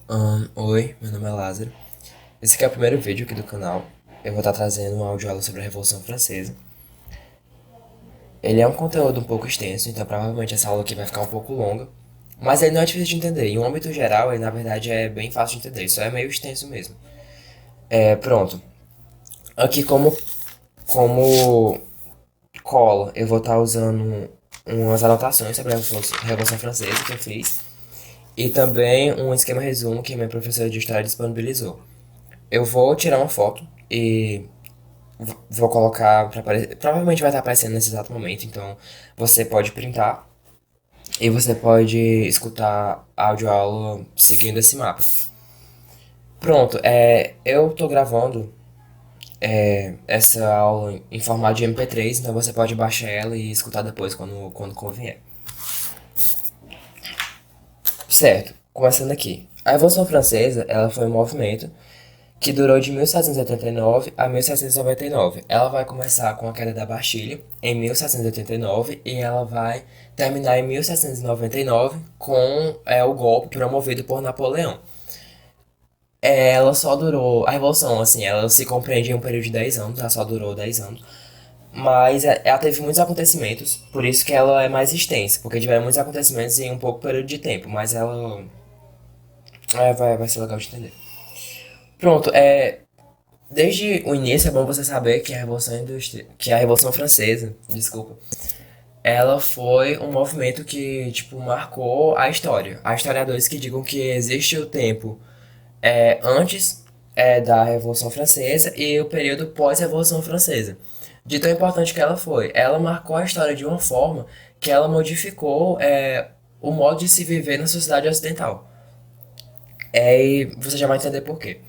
Oi, meu nome é Lázaro. Esse aqui é o primeiro vídeo aqui do canal. Eu vou estar trazendo uma audioaula sobre a Revolução Francesa. Ele é um conteúdo um pouco extenso, então provavelmente essa aula aqui vai ficar um pouco longa. Mas ele não é difícil de entender. Em um âmbito geral, ele na verdade é bem fácil de entender. Só é meio extenso mesmo. Pronto. Aqui como cola, eu vou estar usando umas anotações sobre a Revolução Francesa que eu fiz. E também um esquema resumo que minha professora de história disponibilizou. Eu vou tirar uma foto e vou colocar para aparecer. Provavelmente vai estar aparecendo nesse exato momento, então você pode printar e você pode escutar a audioaula seguindo esse mapa. Pronto, eu tô gravando essa aula em formato de MP3, então você pode baixar ela e escutar depois quando convier. Certo, começando aqui. A Revolução Francesa, ela foi um movimento que durou de 1789 a 1799. Ela vai começar com a queda da Bastilha em 1789 e ela vai terminar em 1799 com o golpe promovido por Napoleão. Ela só durou, a Revolução, assim, ela se compreende em um período de 10 anos, ela só durou 10 anos. Mas ela teve muitos acontecimentos, por isso que ela é mais extensa, porque tiveram muitos acontecimentos em um pouco período de tempo, mas ela vai ser legal de entender. Pronto, desde o início é bom você saber que que a Revolução Francesa, desculpa, ela foi um movimento que, tipo, marcou a história. Há historiadores que digam que existe o tempo antes da Revolução Francesa e o período pós-Revolução Francesa. De tão importante que ela foi, ela marcou a história de uma forma que ela modificou o modo de se viver na sociedade ocidental. E você já vai entender por quê.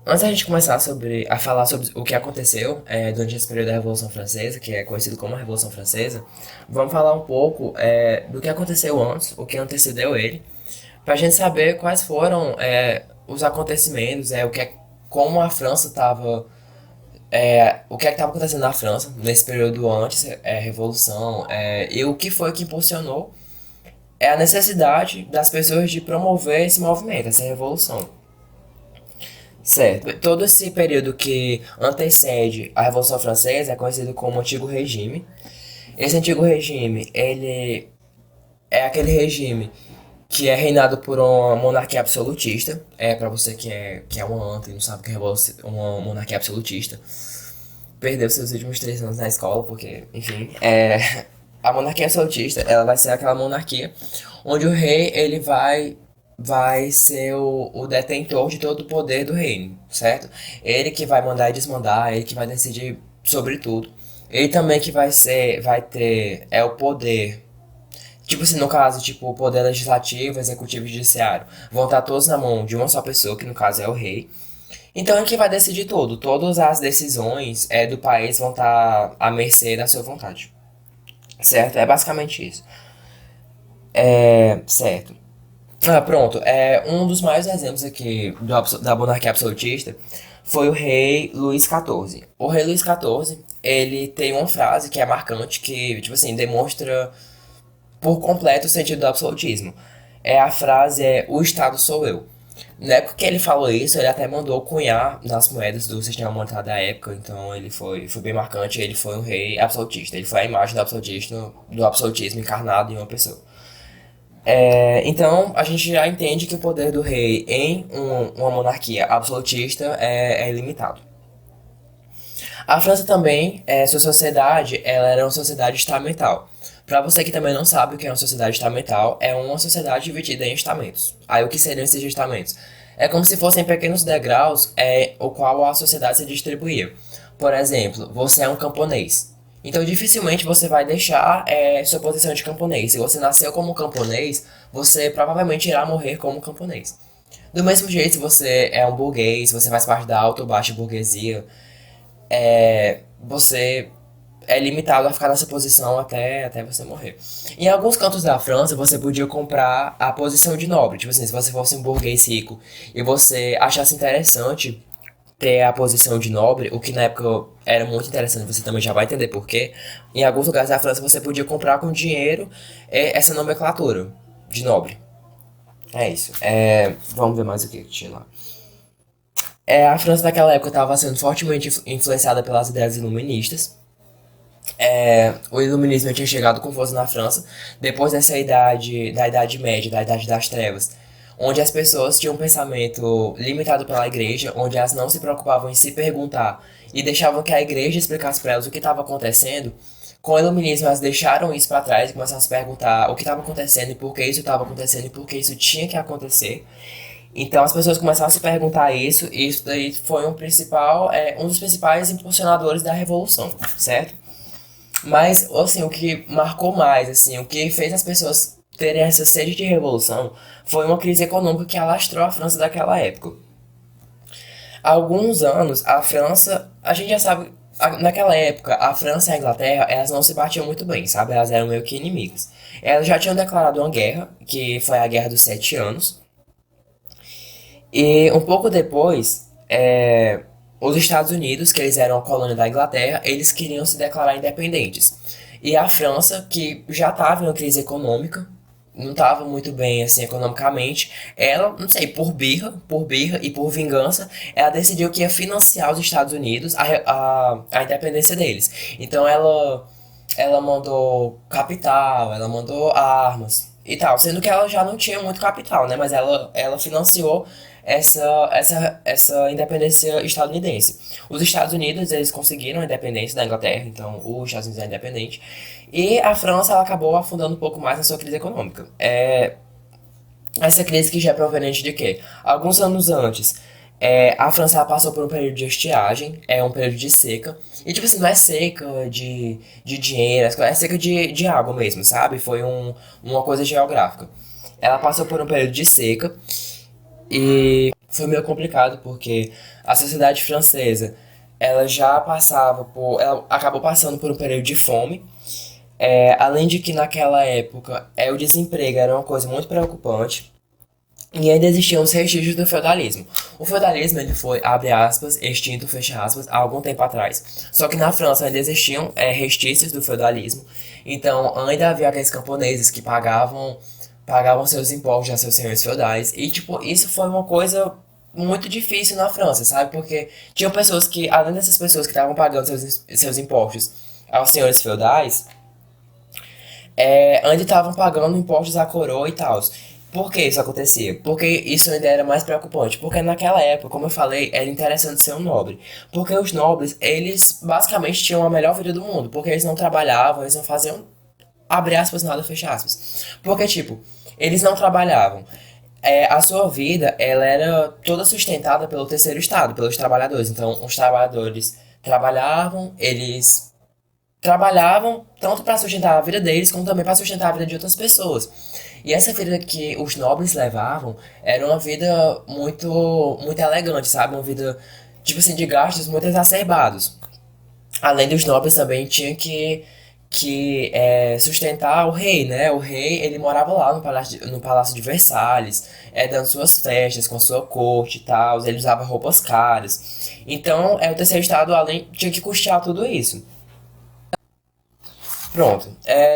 Antes da gente começar a falar sobre o que aconteceu durante esse período da Revolução Francesa, que é conhecido como a Revolução Francesa, vamos falar um pouco do que aconteceu antes, o que antecedeu ele, para a gente saber quais foram os acontecimentos, como a França estava, o que estava acontecendo na França nesse período antes Revolução, e o que foi que impulsionou a necessidade das pessoas de promover esse movimento, essa revolução. Certo. Todo esse período que antecede a Revolução Francesa é conhecido como Antigo Regime. Esse Antigo Regime, ele é aquele regime que é reinado por uma monarquia absolutista. Para você que é uma anta e não sabe o que é uma monarquia absolutista, perdeu seus últimos 3 anos na escola, porque, enfim, a monarquia absolutista, ela vai ser aquela monarquia onde o rei, ele vai ser o detentor de todo o poder do reino, certo? Ele que vai mandar e desmandar, ele que vai decidir sobre tudo. Ele também que vai ter o poder. Tipo assim, no caso, tipo, o poder legislativo, executivo e judiciário vão estar todos na mão de uma só pessoa, que no caso é o rei. Então é que vai decidir tudo. Todas as decisões do país vão estar à mercê da sua vontade. Certo? É basicamente isso. Certo. Pronto. Um dos maiores exemplos aqui da monarquia absolutista foi o rei Luís XIV. O rei Luís XIV, ele tem uma frase que é marcante, que, tipo assim, demonstra por completo o sentido do absolutismo. A frase o Estado sou eu. Na época que ele falou isso, ele até mandou cunhar nas moedas do sistema monetário da época, então ele foi bem marcante, ele foi um rei absolutista, ele foi a imagem do absolutismo encarnado em uma pessoa. Então, a gente já entende que o poder do rei em uma monarquia absolutista é ilimitado. A França também, sua sociedade, ela era uma sociedade estamental. Para você que também não sabe o que é uma sociedade estamental, é uma sociedade dividida em estamentos. Aí o que seriam esses estamentos? É como se fossem pequenos degraus, o qual a sociedade se distribuía. Por exemplo, você é um camponês. Então dificilmente você vai deixar sua posição de camponês. Se você nasceu como camponês, você provavelmente irá morrer como camponês. Do mesmo jeito, se você é um burguês, você faz parte da alta ou baixa burguesia, você é limitado a ficar nessa posição até você morrer. Em alguns cantos da França, você podia comprar a posição de nobre. Tipo assim, se você fosse um burguês rico e você achasse interessante ter a posição de nobre, o que na época era muito interessante, você também já vai entender por quê. Em alguns lugares da França, você podia comprar com dinheiro essa nomenclatura de nobre. É isso. Vamos ver mais o que tinha lá. A França naquela época estava sendo fortemente influenciada pelas ideias iluministas. O iluminismo tinha chegado com força na França depois dessa idade, da Idade Média, da Idade das Trevas, onde as pessoas tinham um pensamento limitado pela igreja, onde elas não se preocupavam em se perguntar e deixavam que a igreja explicasse para elas o que estava acontecendo. Com o iluminismo, elas deixaram isso para trás e começaram a se perguntar o que estava acontecendo e por que isso estava acontecendo e por que isso tinha que acontecer. Então as pessoas começaram a se perguntar isso, e isso daí foi um dos principais impulsionadores da revolução, certo? Mas, assim, o que marcou mais, assim, o que fez as pessoas terem essa sede de revolução foi uma crise econômica que alastrou a França daquela época. Há alguns anos, a França, a gente já sabe, naquela época, a França e a Inglaterra, elas não se batiam muito bem, sabe? Elas eram meio que inimigas. Elas já tinham declarado uma guerra, que foi a Guerra dos Sete Anos, e um pouco depois, os Estados Unidos, que eles eram a colônia da Inglaterra, eles queriam se declarar independentes. E a França, que já estava em uma crise econômica, não estava muito bem assim economicamente, ela, não sei, por birra e por vingança, ela decidiu que ia financiar os Estados Unidos a independência deles. Então ela mandou capital, ela mandou armas e tal, sendo que ela já não tinha muito capital, né? Mas ela financiou essa independência estadunidense. Os Estados Unidos, eles conseguiram a independência da Inglaterra, então os Estados Unidos é independente. E a França, ela acabou afundando um pouco mais na sua crise econômica. Essa crise que já é proveniente de quê? Alguns anos antes, a França ela passou por um período de estiagem, é um período de seca. E tipo assim, não é seca de dinheiro, é seca de água mesmo, sabe? Foi uma coisa geográfica. Ela passou por um período de seca e foi meio complicado porque a sociedade francesa, ela acabou passando por um período de fome. Além de que naquela época o desemprego era uma coisa muito preocupante. E ainda existiam os restícios do feudalismo. O feudalismo ele foi, abre aspas, extinto, fecha aspas, há algum tempo atrás. Só que na França ainda existiam restícios do feudalismo. Então ainda havia aqueles camponeses que pagavam seus impostos a seus senhores feudais. E tipo, isso foi uma coisa muito difícil na França, sabe? Porque tinham pessoas que, além dessas pessoas que estavam pagando seus impostos aos senhores feudais, ainda estavam pagando impostos à coroa e tal. Por que isso acontecia? Porque isso ainda era mais preocupante. Porque naquela época, como eu falei, era interessante ser um nobre. Porque os nobres, eles basicamente tinham a melhor vida do mundo. Porque eles não trabalhavam, eles não faziam, abre aspas, nada, fecha aspas. Porque, tipo, eles não trabalhavam. A sua vida, ela era toda sustentada pelo terceiro estado, pelos trabalhadores. Então, os trabalhadores trabalhavam tanto para sustentar a vida deles, como também para sustentar a vida de outras pessoas. E essa vida que os nobres levavam era uma vida muito elegante, sabe? Uma vida, tipo assim, de gastos muito exacerbados. Além dos nobres também tinha que sustentar o rei, né? O rei, ele morava lá no Palácio de Versalhes, dando suas festas com a sua corte e tal, ele usava roupas caras. Então, o terceiro estado, além, tinha que custear tudo isso. Pronto.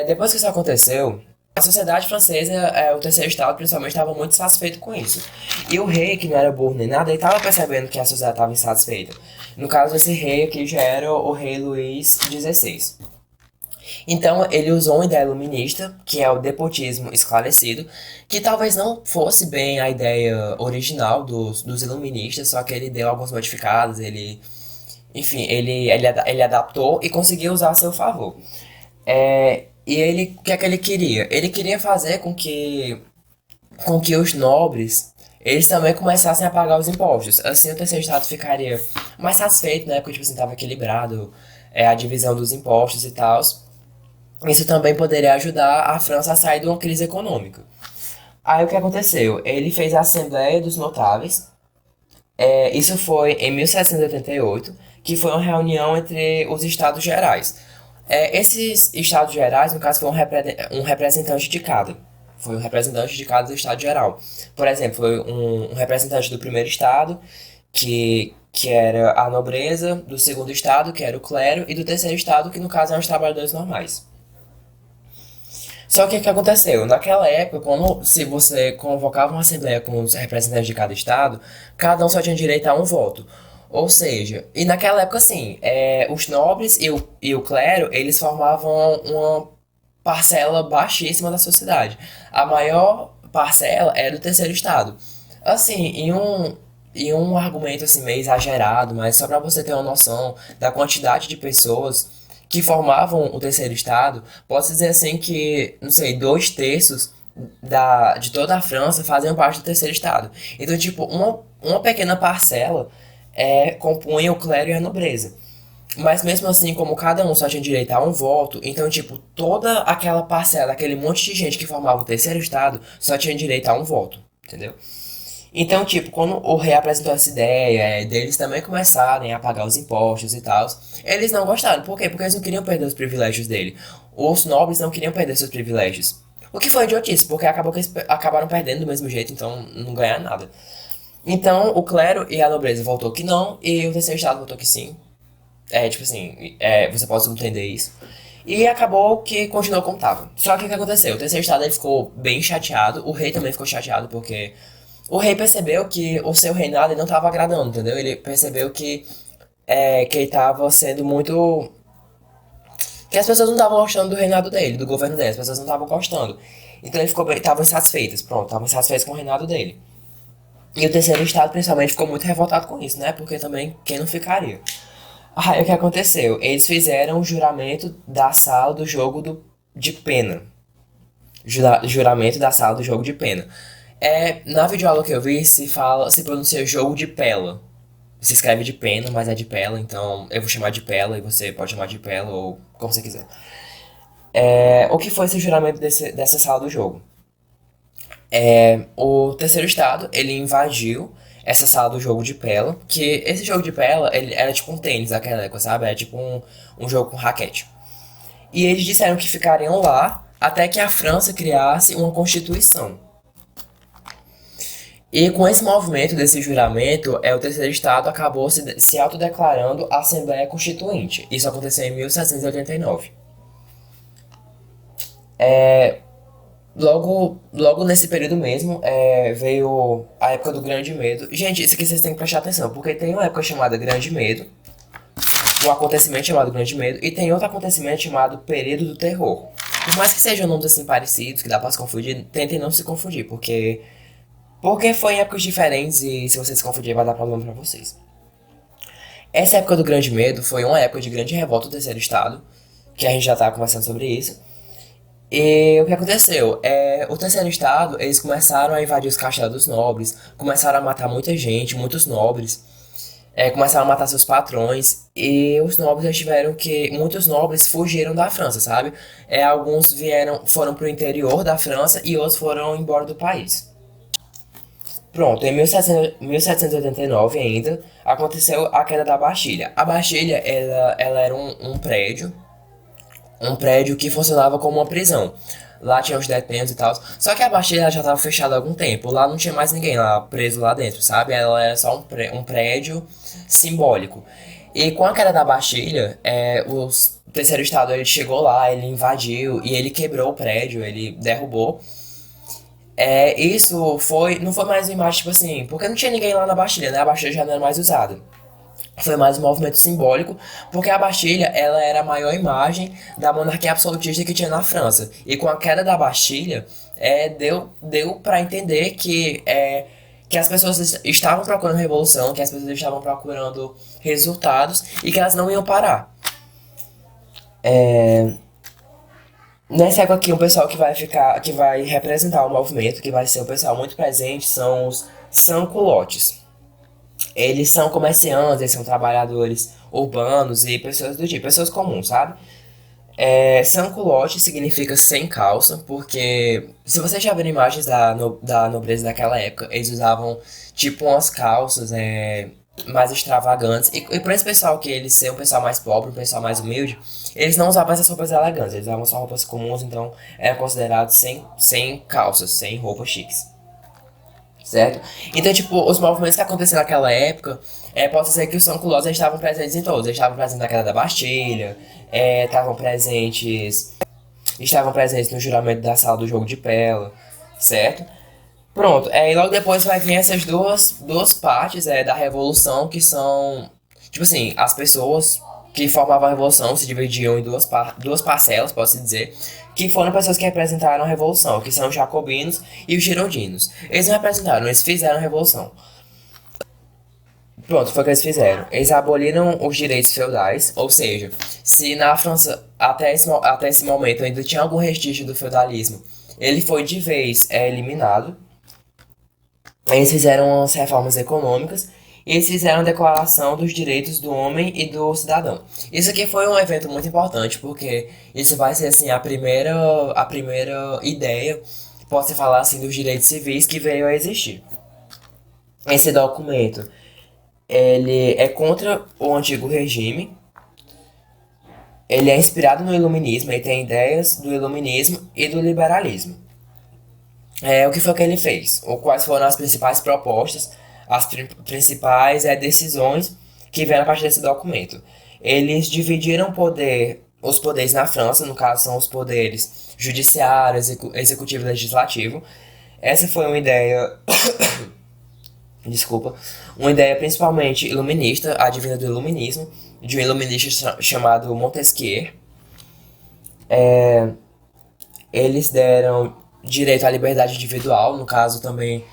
Depois que isso aconteceu, a sociedade francesa, o terceiro estado principalmente, estava muito satisfeito com isso. E o rei, que não era burro nem nada, ele estava percebendo que a sociedade estava insatisfeita. No caso, esse rei aqui já era o rei Luís XVI. Então, ele usou uma ideia iluminista, que é o despotismo esclarecido, que talvez não fosse bem a ideia original dos iluministas, só que ele deu algumas modificadas, enfim, ele adaptou e conseguiu usar a seu favor. E ele, o que é que ele queria? Ele queria fazer com que os nobres, eles também começassem a pagar os impostos. Assim o terceiro estado ficaria mais satisfeito, né? Porque, tipo assim, estava equilibrado, a divisão dos impostos e tal. Isso também poderia ajudar a França a sair de uma crise econômica. Aí o que aconteceu? Ele fez a Assembleia dos Notáveis. Isso foi em 1788, que foi uma reunião entre os Estados Gerais. Esses Estados Gerais, no caso, foi um representante de cada. Foi um representante de cada Estado Geral. Por exemplo, foi um representante do primeiro Estado, que era a nobreza, do segundo Estado, que era o clero, e do terceiro Estado, que no caso eram os trabalhadores normais. Só que o que aconteceu? Naquela época, quando se você convocava uma assembleia com os representantes de cada estado, cada um só tinha direito a um voto. Ou seja, e naquela época, assim, os nobres e o clero, eles formavam uma parcela baixíssima da sociedade. A maior parcela era do terceiro estado. Assim, em um argumento assim meio exagerado, mas só para você ter uma noção da quantidade de pessoas que formavam o terceiro estado, posso dizer assim que, não sei, 2/3 de toda a França faziam parte do terceiro estado. Então, tipo, uma pequena parcela compunha o clero e a nobreza. Mas mesmo assim, como cada um só tinha direito a um voto, então, tipo, toda aquela parcela, aquele monte de gente que formava o terceiro estado, só tinha direito a um voto, entendeu? Então, tipo, quando o rei apresentou essa ideia deles também começarem a pagar os impostos e tal, eles não gostaram. Por quê? Porque eles não queriam perder os privilégios dele. Os nobres não queriam perder seus privilégios. O que foi idiotice, porque acabou que eles acabaram perdendo do mesmo jeito, então não ganharam nada. Então, o clero e a nobreza votou que não, e o terceiro estado votou que sim. Tipo assim, você pode entender isso. E acabou que continuou como tava. Só que o que aconteceu? O terceiro estado ele ficou bem chateado, o rei também ficou chateado, porque o rei percebeu que o seu reinado ele não estava agradando, entendeu? Ele percebeu que ele estava sendo muito. Que as pessoas não estavam gostando do reinado dele, do governo dele, as pessoas não estavam gostando. Então ele ficou, estavam insatisfeitas, pronto, estavam insatisfeitos com o reinado dele. E o terceiro estado, principalmente, ficou muito revoltado com isso, né? Porque também, quem não ficaria? Aí o que aconteceu? Eles fizeram o juramento da sala do jogo de pena. Juramento da sala do jogo de pena. Na videoaula que eu vi, se pronuncia jogo de pela. Se escreve de pena, mas é de pela, então eu vou chamar de pela e você pode chamar de pela ou como você quiser. O que foi esse juramento dessa sala do jogo? O terceiro estado, ele invadiu essa sala do jogo de pela, que esse jogo de pela, ele era tipo um tênis naquela época, sabe? Era tipo um jogo com raquete. E eles disseram que ficariam lá até que a França criasse uma constituição. E com esse movimento desse juramento, o terceiro estado acabou se autodeclarando Assembleia Constituinte. Isso aconteceu em 1789. Logo nesse período mesmo, veio a época do Grande Medo. Gente, isso aqui vocês têm que prestar atenção, porque tem uma época chamada Grande Medo, um acontecimento chamado Grande Medo, e tem outro acontecimento chamado Período do Terror. Por mais que sejam nomes assim parecidos, que dá pra se confundir, tentem não se confundir, porque foi em épocas diferentes e se vocês se confundirem vai dar problema pra vocês. Essa época do Grande Medo foi uma época de grande revolta do terceiro estado, que a gente já tava conversando sobre isso. E o que aconteceu? O terceiro estado, eles começaram a invadir os castelos dos nobres, começaram a matar muita gente, muitos nobres, começaram a matar seus patrões, e os nobres eles tiveram que. Muitos nobres fugiram da França, sabe? Alguns foram pro interior da França e outros foram embora do país. Pronto, em 1789 ainda, aconteceu a queda da Bastilha. A Bastilha, ela era um prédio que funcionava como uma prisão. Lá tinha os detentos e tal. Só que a Bastilha já estava fechada há algum tempo. Lá não tinha mais ninguém lá preso lá dentro, sabe? Ela era só um prédio simbólico. E com a queda da Bastilha, o terceiro estado ele chegou lá, ele invadiu e ele quebrou o prédio, ele derrubou. Isso não foi mais uma imagem tipo assim, porque não tinha ninguém lá na Bastilha, né? A Bastilha já não era mais usada. Foi mais um movimento simbólico, porque a Bastilha ela era a maior imagem da monarquia absolutista que tinha na França. E com a queda da Bastilha, deu para entender que as pessoas estavam procurando revolução, que as pessoas estavam procurando resultados e que elas não iam parar. Nessa época aqui, um pessoal que vai representar o movimento, que vai ser um pessoal muito presente, são os sans-culottes. Eles são comerciantes, eles são trabalhadores urbanos e pessoas do tipo, pessoas comuns, sabe? Sans-culotte significa sem calça, porque se vocês já viram imagens da nobreza daquela época, eles usavam tipo umas calças mais extravagantes. E para esse pessoal que eles ser um pessoal mais pobre, um pessoal mais humilde, eles não usavam essas roupas elegantes, eles usavam só roupas comuns, então era considerado sem calças, sem roupas chiques. Certo? Então, tipo, os movimentos que aconteceram naquela época, pode dizer que os sans-culottes estavam presentes em todos. Eles estavam presentes na queda da Bastilha, estavam presentes estavam presentes no juramento da sala do jogo de Pella, certo? Pronto, e logo depois vai vir essas duas partes da Revolução, que são, tipo assim, as pessoas que formavam a Revolução se dividiam em duas parcelas, posso dizer, que foram pessoas que representaram a Revolução, que são os jacobinos e os girondinos. Eles não representaram, eles fizeram a Revolução. Pronto, foi o que eles fizeram. Eles aboliram os direitos feudais, ou seja, se na França até esse momento ainda tinha algum restígio do feudalismo, ele foi de vez eliminado. Eles fizeram as reformas econômicas e eles fizeram a Declaração dos Direitos do Homem e do Cidadão. Isso aqui foi um evento muito importante, porque isso vai ser assim a primeira ideia, pode-se falar assim, dos direitos civis que veio a existir. Esse documento, ele é contra o antigo regime, ele é inspirado no iluminismo, ele tem ideias do iluminismo e do liberalismo. O que foi que ele fez? Ou quais foram as principais propostas, as principais decisões que vieram a partir desse documento? Eles dividiram os poderes na França, no caso são os poderes judiciário, executivo e legislativo. Essa foi uma ideia, desculpa, uma ideia principalmente iluminista, advinda do iluminismo, de um iluminista chamado Montesquieu. Eles deram direito à liberdade individual, no caso também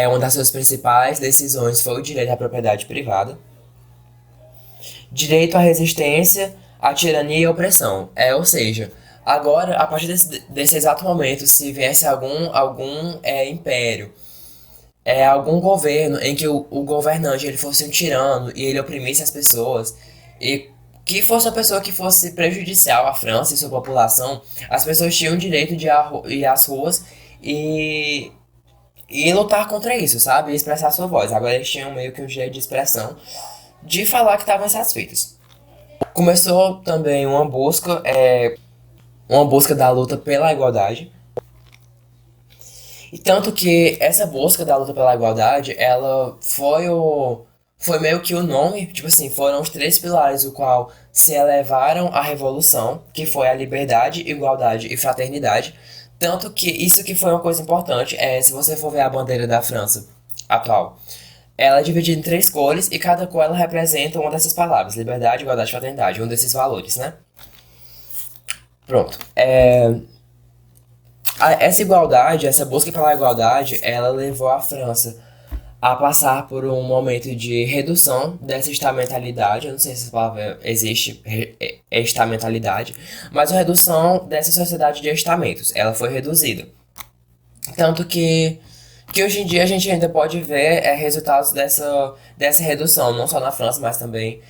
uma das suas principais decisões foi o direito à propriedade privada. Direito à resistência, à tirania e à opressão. Ou seja, agora, a partir desse exato momento, se viesse algum império, algum governo em que o governante ele fosse um tirano e ele oprimisse as pessoas, e que fosse uma pessoa que fosse prejudicial à França e sua população, as pessoas tinham o direito de ir às ruas e, e lutar contra isso, sabe? E expressar sua voz. Agora eles tinham meio que um direito de expressão, de falar que estavam insatisfeitos. Começou também uma busca da luta pela igualdade. E tanto que essa busca da luta pela igualdade, ela foi meio que o nome, tipo assim, foram os três pilares o qual se elevaram à revolução, que foi a liberdade, igualdade e fraternidade. Tanto que isso que foi uma coisa importante, se você for ver a bandeira da França atual, ela é dividida em três cores e cada cor ela representa uma dessas palavras, liberdade, igualdade e fraternidade, um desses valores, né? Pronto. Essa igualdade, essa busca pela igualdade, ela levou a França a passar por um momento de redução dessa estamentalidade. Eu não sei se essa palavra existe, estamentalidade, mas a redução dessa sociedade de estamentos. Ela foi reduzida. Tanto que hoje em dia a gente ainda pode ver resultados dessa redução, não só na França, mas também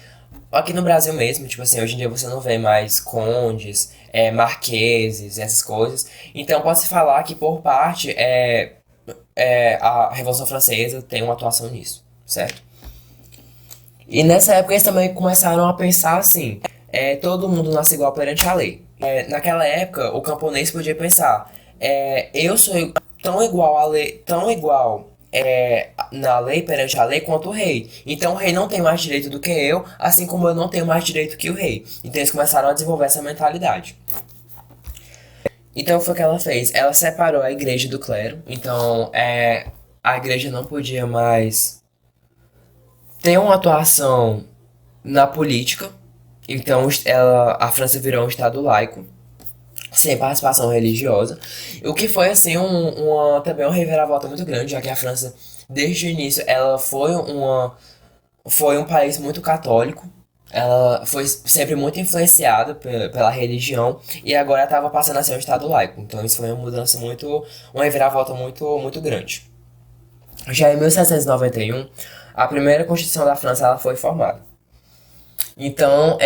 aqui no Brasil mesmo. Tipo assim, hoje em dia você não vê mais condes, marqueses, essas coisas. Então pode-se falar que por parte a Revolução Francesa tem uma atuação nisso, certo? E nessa época eles também começaram a pensar assim, todo mundo nasce igual perante a lei. Naquela época o camponês podia pensar, eu sou tão igual à lei, tão igual na lei perante a lei quanto o rei. Então o rei não tem mais direito do que eu, assim como eu não tenho mais direito que o rei. Então eles começaram a desenvolver essa mentalidade. Então foi o que ela fez. Ela separou a igreja do clero. Então a igreja não podia mais ter uma atuação na política. Então a França virou um estado laico, sem participação religiosa. O que foi assim também uma reviravolta muito grande, já que a França, desde o início, ela foi um país muito católico. Ela foi sempre muito influenciada pela religião e agora estava passando a ser um estado laico. Então isso foi uma reviravolta muito, muito grande. Já em 1791, a primeira Constituição da França ela foi formada. Então,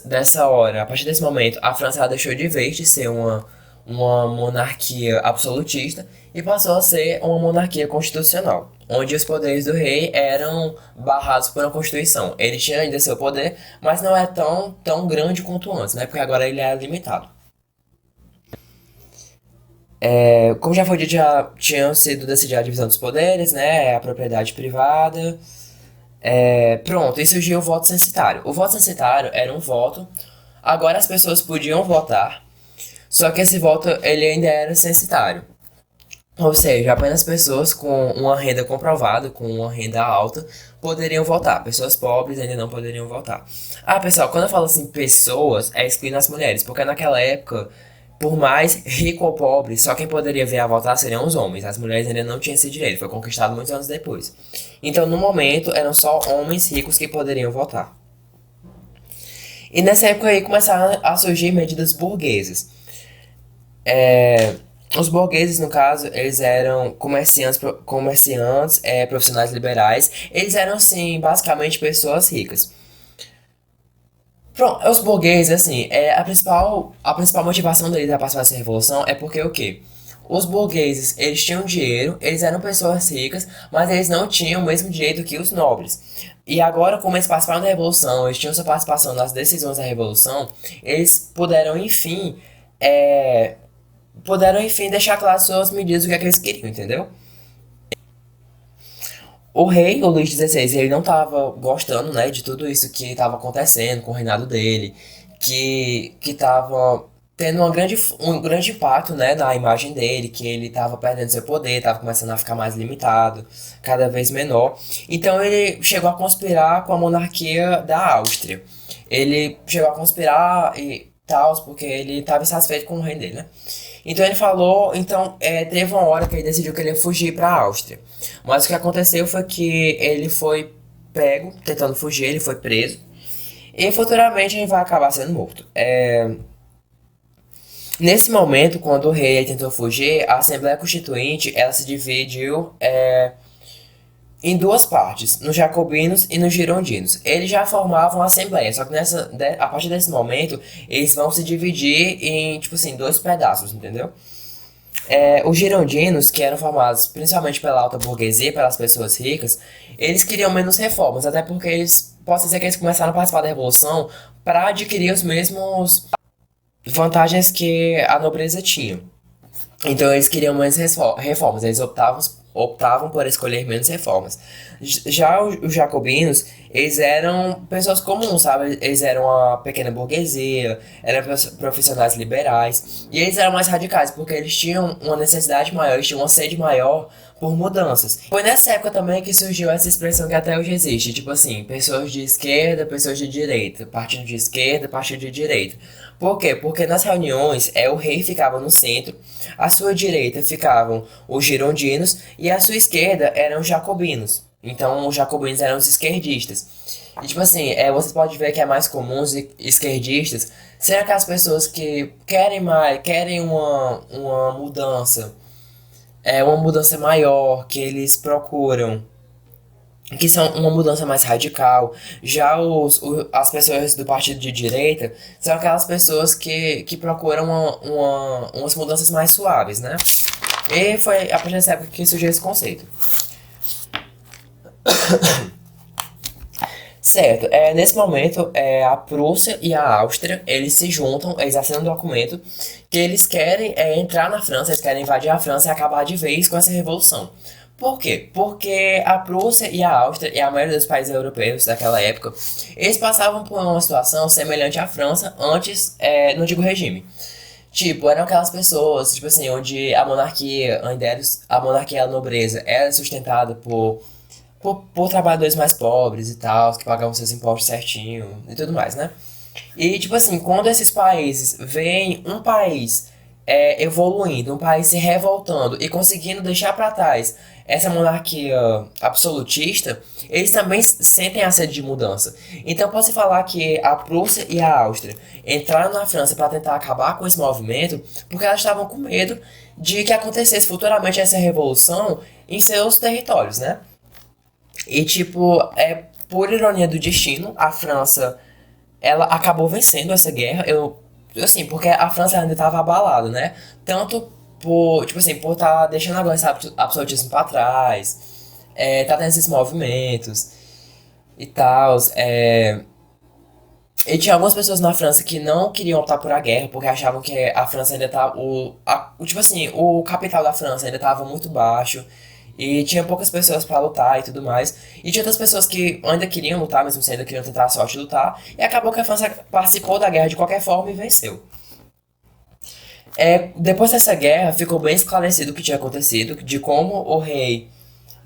nessa hora, a partir desse momento, a França ela deixou de vez de ser uma monarquia absolutista e passou a ser uma monarquia constitucional, onde os poderes do rei eram barrados por uma constituição. Ele tinha ainda seu poder, mas não é tão grande quanto antes, né? Porque agora ele é limitado. Como já foi dito, já tinham sido decidida a divisão dos poderes, né? A propriedade privada. Pronto, e surgiu o voto censitário. O voto censitário era um voto. Agora as pessoas podiam votar, Só que esse voto ele ainda era censitário. Ou seja, apenas pessoas com uma renda comprovada, com uma renda alta, poderiam votar. Pessoas pobres ainda não poderiam votar. Ah, pessoal, quando eu falo assim pessoas, é excluindo as mulheres, porque naquela época, por mais rico ou pobre, só quem poderia vir a votar seriam os homens. As mulheres ainda não tinham esse direito, foi conquistado muitos anos depois. Então, no momento, eram só homens ricos que poderiam votar. E nessa época aí começaram a surgir medidas burguesas. Os burgueses, no caso, eles eram comerciantes, profissionais liberais. Eles eram, assim, basicamente pessoas ricas. Pronto, os burgueses, assim, a principal motivação deles a participar dessa revolução é porque o quê? Os burgueses, eles tinham dinheiro, eles eram pessoas ricas, mas eles não tinham o mesmo direito que os nobres. E agora, como eles participaram da revolução, eles tinham sua participação nas decisões da revolução, eles é, puderam, enfim, deixar claro suas medidas, o que é que eles queriam, entendeu? O rei, o Luís XVI, ele não estava gostando, né, de tudo isso que estava acontecendo com o reinado dele, que estava tendo um grande impacto, né, na imagem dele, que ele estava perdendo seu poder, estava começando a ficar mais limitado, cada vez menor. Então ele chegou a conspirar com a monarquia da Áustria. Ele chegou a conspirar e tal, porque ele estava insatisfeito com o rei dele, né? Então ele falou, teve uma hora que ele decidiu que ele ia fugir para a Áustria. Mas o que aconteceu foi que ele foi pego tentando fugir, ele foi preso e futuramente ele vai acabar sendo morto. Nesse momento, quando o rei tentou fugir, a Assembleia Constituinte ela se dividiu em duas partes, nos jacobinos e nos girondinos. Eles já formavam a Assembleia, só que a partir desse momento eles vão se dividir em tipo assim dois pedaços, entendeu? Os girondinos, que eram formados principalmente pela alta burguesia, pelas pessoas ricas, eles queriam menos reformas, até porque posso dizer que eles começaram a participar da Revolução para adquirir os mesmos vantagens que a nobreza tinha. Então eles queriam menos reformas, eles optavam por escolher menos reformas. Já os jacobinos, eles eram pessoas comuns, sabe? Eles eram uma pequena burguesia, eram profissionais liberais, e eles eram mais radicais, porque eles tinham uma necessidade maior, eles tinham uma sede maior por mudanças. Foi nessa época também que surgiu essa expressão que até hoje existe, tipo assim, pessoas de esquerda, pessoas de direita, partido de esquerda, partido de direita. Por quê? Porque nas reuniões o rei ficava no centro, à sua direita ficavam os girondinos e à sua esquerda eram os jacobinos. Então os jacobinos eram os esquerdistas. E tipo assim, você pode ver que é mais comum os esquerdistas ser aquelas pessoas que querem uma mudança, uma mudança maior, que eles procuram que são uma mudança mais radical. Já as pessoas do partido de direita são aquelas pessoas que procuram umas mudanças mais suaves, né? E foi a partir dessa época que surgiu esse conceito. Certo, nesse momento a Prússia e a Áustria, eles se juntam, eles assinam um documento que eles querem entrar na França, eles querem invadir a França e acabar de vez com essa revolução. Por quê? Porque a Prússia e a Áustria e a maioria dos países europeus daquela época, eles passavam por uma situação semelhante à França antes no antigo regime. Tipo, eram aquelas pessoas, tipo assim, onde a monarquia, a monarquia, a nobreza, era sustentada por trabalhadores mais pobres e tal, que pagavam seus impostos certinho e tudo mais, né? E, tipo assim, quando esses países veem um país evoluindo, um país se revoltando e conseguindo deixar para trás essa monarquia absolutista, eles também sentem a sede de mudança. Então, pode-se falar que a Prússia e a Áustria entraram na França para tentar acabar com esse movimento porque elas estavam com medo de que acontecesse futuramente essa revolução em seus territórios, né? E, tipo, por ironia do destino, a França, ela acabou vencendo essa guerra. Assim, porque a França ainda estava abalada, né? Tanto tipo assim, por estar deixando agora esse absolutismo pra trás, tá tendo esses movimentos e tal. E tinha algumas pessoas na França que não queriam optar por a guerra, porque achavam que a França ainda tá. Tipo assim, o capital da França ainda estava muito baixo. E tinha poucas pessoas pra lutar e tudo mais. E tinha outras pessoas que ainda queriam lutar, mesmo se ainda queriam tentar a sorte de lutar. E acabou que a França participou da guerra de qualquer forma e venceu. Depois dessa guerra, ficou bem esclarecido o que tinha acontecido, de como o rei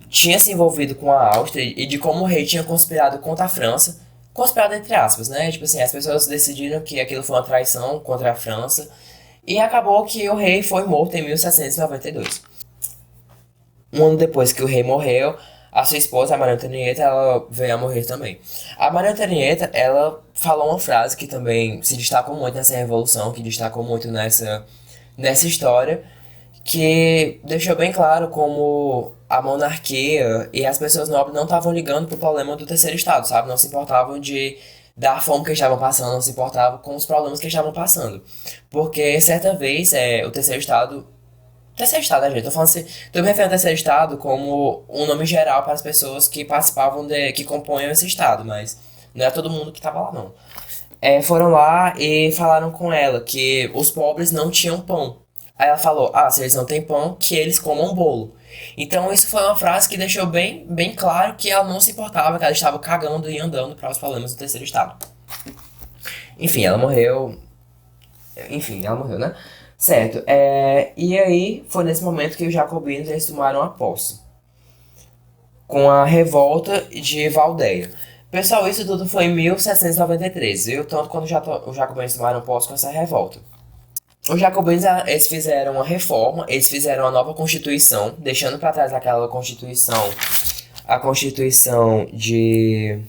tinha se envolvido com a Áustria e de como o rei tinha conspirado contra a França. Conspirado entre aspas, né? Tipo assim, as pessoas decidiram que aquilo foi uma traição contra a França. E acabou que o rei foi morto em 1792. Um ano depois que o rei morreu, a sua esposa, a Maria Antonieta, ela veio a morrer também. A Maria Antonieta, ela falou uma frase que também se destacou muito nessa revolução, que destacou muito nessa história, que deixou bem claro como a monarquia e as pessoas nobres não estavam ligando pro problema do terceiro estado, sabe? Não se importavam da fome que estavam passando, não se importavam com os problemas que estavam passando. Porque certa vez o terceiro estado. Terceiro estado, né, gente? Tô falando assim, tô me referindo ao terceiro estado como um nome geral para as pessoas que participavam que compunham esse estado, mas não é todo mundo que tava lá, não. Foram lá e falaram com ela que os pobres não tinham pão. Aí ela falou: ah, se eles não têm pão, que eles comam bolo. Então isso foi uma frase que deixou bem claro que ela não se importava, que ela estava cagando e andando para os problemas do terceiro estado. Enfim, ela morreu. Enfim, ela morreu, né? Certo. E aí foi nesse momento que os jacobinos eles tomaram a posse. Com a revolta de Valdeia. Pessoal, isso tudo foi em 1793, viu? Tanto quando os jacobinos tomaram posse com essa revolta. Os jacobinos, eles fizeram uma reforma, eles fizeram uma nova constituição, deixando para trás aquela constituição, a constituição de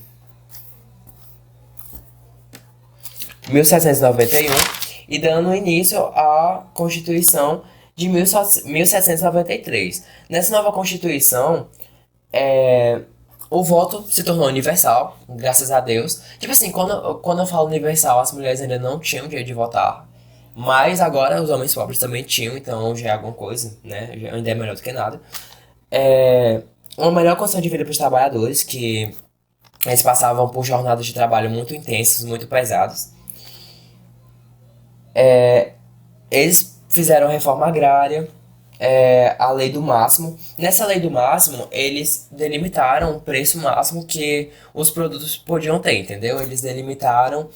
1791 e dando início à constituição de 1793. Nessa nova constituição, o voto se tornou universal, graças a Deus. Tipo assim, quando eu falo universal, as mulheres ainda não tinham direito de votar. Mas agora os homens pobres também tinham, então já é alguma coisa, né? Ainda é melhor do que nada. Uma melhor condição de vida para os trabalhadores, que eles passavam por jornadas de trabalho muito intensas, muito pesadas. Eles fizeram a reforma agrária, a lei do máximo. Nessa lei do máximo, eles delimitaram o preço máximo que os produtos podiam ter, entendeu? Eles delimitaram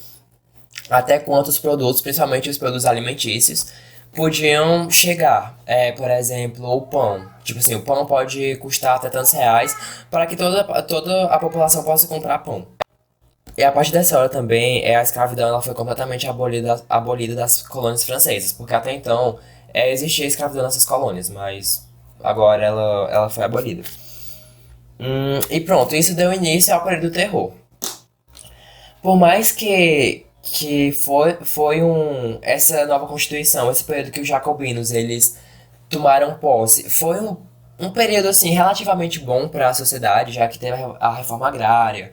até quantos produtos, principalmente os produtos alimentícios, podiam chegar. Por exemplo, o pão. Tipo assim, o pão pode custar até tantos reais para que toda a população possa comprar pão. E a partir dessa hora também, a escravidão ela foi completamente abolida das colônias francesas, porque até então existia escravidão nessas colônias, mas agora ela foi abolida. E pronto, isso deu início ao período do terror. Por mais que essa nova constituição, esse período que os jacobinos eles tomaram posse, foi um período assim relativamente bom para a sociedade, já que teve a reforma agrária,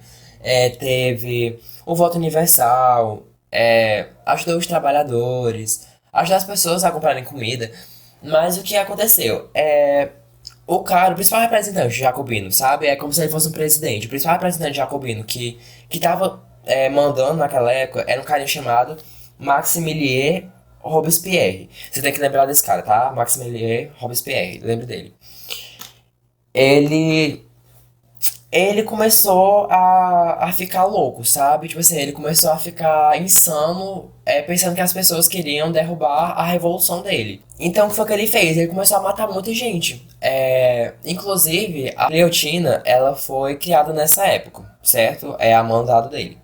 teve o voto universal, ajudou os trabalhadores, ajudou as pessoas a comprarem comida. Mas o que aconteceu? O principal representante jacobino, sabe? É como se ele fosse um presidente. O principal representante jacobino que tava mandando naquela época era um cara chamado Maximilien Robespierre. Você tem que lembrar desse cara, tá? Maximilien Robespierre, lembre dele. Ele ele começou a ficar louco, sabe? Tipo assim, ele começou a ficar insano, pensando que as pessoas queriam derrubar a revolução dele. Então, o que foi que ele fez? Ele começou a matar muita gente. Inclusive, a guilhotina, ela foi criada nessa época, certo? É a mandado dele.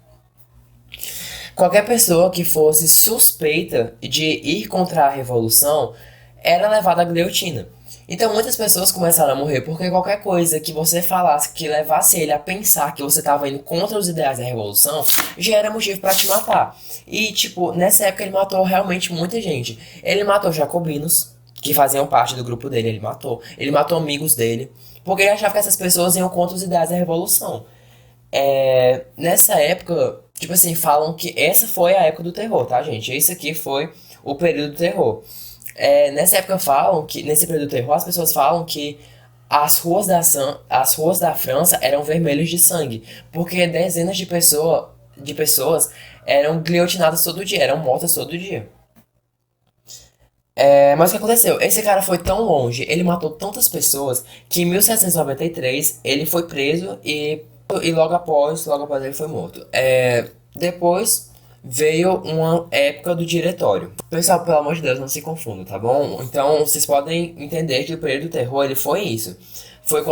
Qualquer pessoa que fosse suspeita de ir contra a revolução era levada à guilhotina. Então muitas pessoas começaram a morrer porque qualquer coisa que você falasse que levasse ele a pensar que você estava indo contra os ideais da revolução já era motivo para te matar. E tipo, nessa época ele matou realmente muita gente. Ele matou jacobinos, que faziam parte do grupo dele, ele matou. Ele matou amigos dele, porque ele achava que essas pessoas iam contra os ideais da revolução. Nessa época, tipo assim, falam que essa foi a época do terror, tá, gente? Esse aqui foi o período do terror. Nessa época falam que, nesse período do terror, as pessoas falam que as ruas da França eram vermelhas de sangue, porque dezenas de pessoas eram guilhotinadas todo dia, eram mortas todo dia. Mas o que aconteceu? Esse cara foi tão longe, ele matou tantas pessoas, que em 1793 ele foi preso e logo após ele foi morto. Depois veio uma época do Diretório. Pessoal, pelo amor de Deus, não se confunda, tá bom? Então, vocês podem entender que o período do terror, ele foi isso. Foi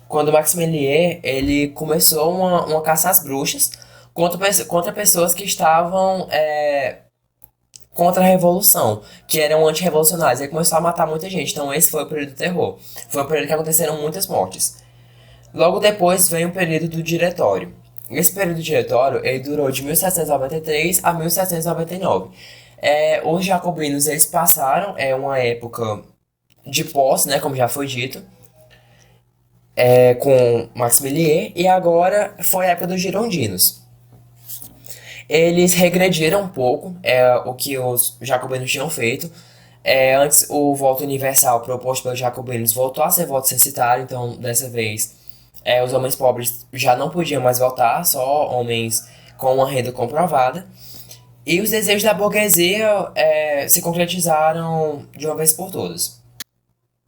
quando Maximilien, ele começou uma caça às bruxas contra pessoas que estavam contra a Revolução, que eram antirrevolucionários. Ele começou a matar muita gente, então esse foi o período do terror. Foi um período que aconteceram muitas mortes. Logo depois vem o período do Diretório. Esse período do Diretório, ele durou de 1793 a 1799. Os jacobinos, eles passaram uma época de posse, né, como já foi dito, com Maximilien, e agora foi a época dos girondinos. Eles regrediram um pouco o que os jacobinos tinham feito. Antes, o voto universal proposto pelos jacobinos voltou a ser voto censitário, então dessa vez os homens pobres já não podiam mais votar, só homens com uma renda comprovada. E os desejos da burguesia se concretizaram de uma vez por todas.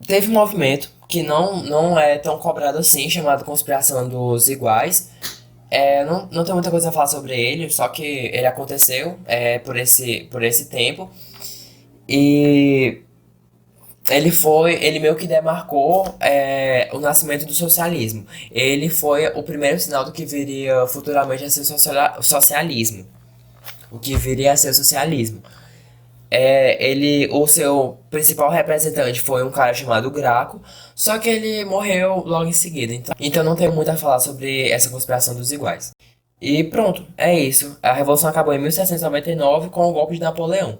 Teve um movimento que não é tão cobrado assim, chamado Conspiração dos Iguais. Não tenho muita coisa a falar sobre ele, só que ele aconteceu por esse tempo. E ele meio que demarcou o nascimento do socialismo. Ele foi o primeiro sinal do que viria futuramente a ser socialismo. O que viria a ser o socialismo. O seu principal representante foi um cara chamado Graco, só que ele morreu logo em seguida. Então não tenho muito a falar sobre essa conspiração dos iguais. E pronto, é isso. A Revolução acabou em 1799 com o golpe de Napoleão.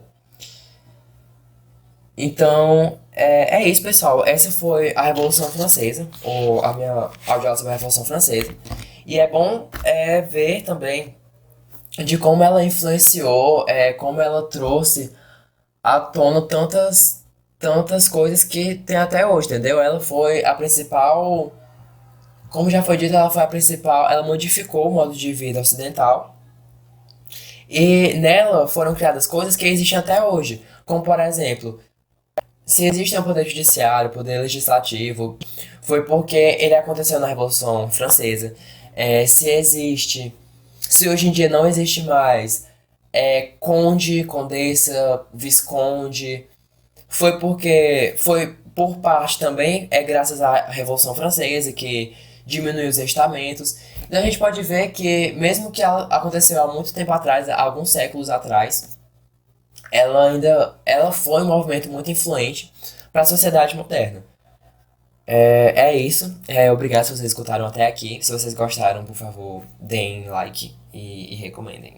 Então, é isso, pessoal. Essa foi a Revolução Francesa, ou a minha aula sobre a Revolução Francesa. E é bom ver também de como ela influenciou, como ela trouxe à tona tantas coisas que tem até hoje, entendeu? Ela foi a principal, como já foi dito, ela foi a principal, ela modificou o modo de vida ocidental. E nela foram criadas coisas que existem até hoje, como por exemplo, se existe um poder judiciário, poder legislativo, foi porque ele aconteceu na Revolução Francesa. Se hoje em dia não existe mais conde, condessa, visconde, foi por parte também, graças à Revolução Francesa, que diminuiu os estamentos. Então a gente pode ver que, mesmo que ela aconteceu há muito tempo atrás, há alguns séculos atrás, ela foi um movimento muito influente para a sociedade moderna. É isso. Obrigado se vocês escutaram até aqui. Se vocês gostaram, por favor, deem like e recomendem.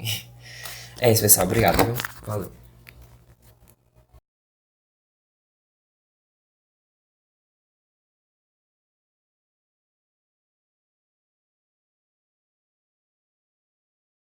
É isso, pessoal. Obrigado, viu? Valeu.